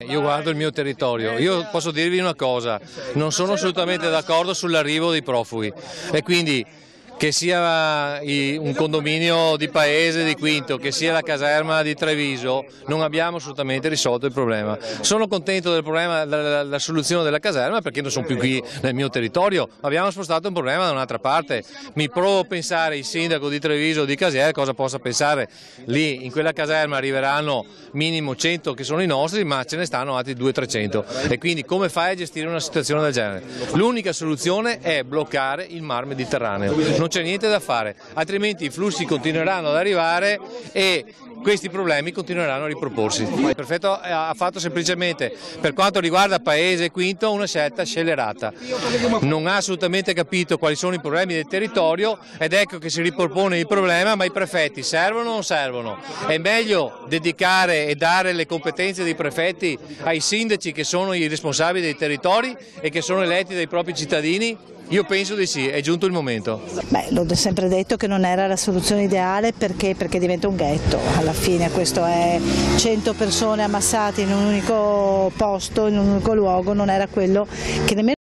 Io guardo il mio territorio, io posso dirvi una cosa, non sono assolutamente d'accordo sull'arrivo dei profughi e quindi che sia un condominio di paese di Quinto, che sia la caserma di Treviso, non abbiamo assolutamente risolto il problema. Sono contento del problema, della soluzione della caserma, perché non sono più qui nel mio territorio, abbiamo spostato un problema da un'altra parte. Mi provo a pensare il sindaco di Treviso o di Casier cosa possa pensare. Lì in quella caserma arriveranno minimo 100 che sono i nostri, ma ce ne stanno altri 200-300 e quindi come fai a gestire una situazione del genere? L'unica soluzione è bloccare il mar Mediterraneo. Non c'è niente da fare, altrimenti i flussi continueranno ad arrivare e questi problemi continueranno a riproporsi. Il prefetto ha fatto semplicemente, per quanto riguarda Paese Quinto, una scelta scellerata. Non ha assolutamente capito quali sono i problemi del territorio ed ecco che si ripropone il problema, ma i prefetti servono o non servono? È meglio dedicare e dare le competenze dei prefetti ai sindaci che sono i responsabili dei territori e che sono eletti dai propri cittadini? Io penso di sì, è giunto il momento. Beh, l'ho sempre detto che non era la soluzione ideale perché diventa un ghetto, alla fine questo è 100 persone ammassate in un unico posto, in un unico luogo, non era quello che nemmeno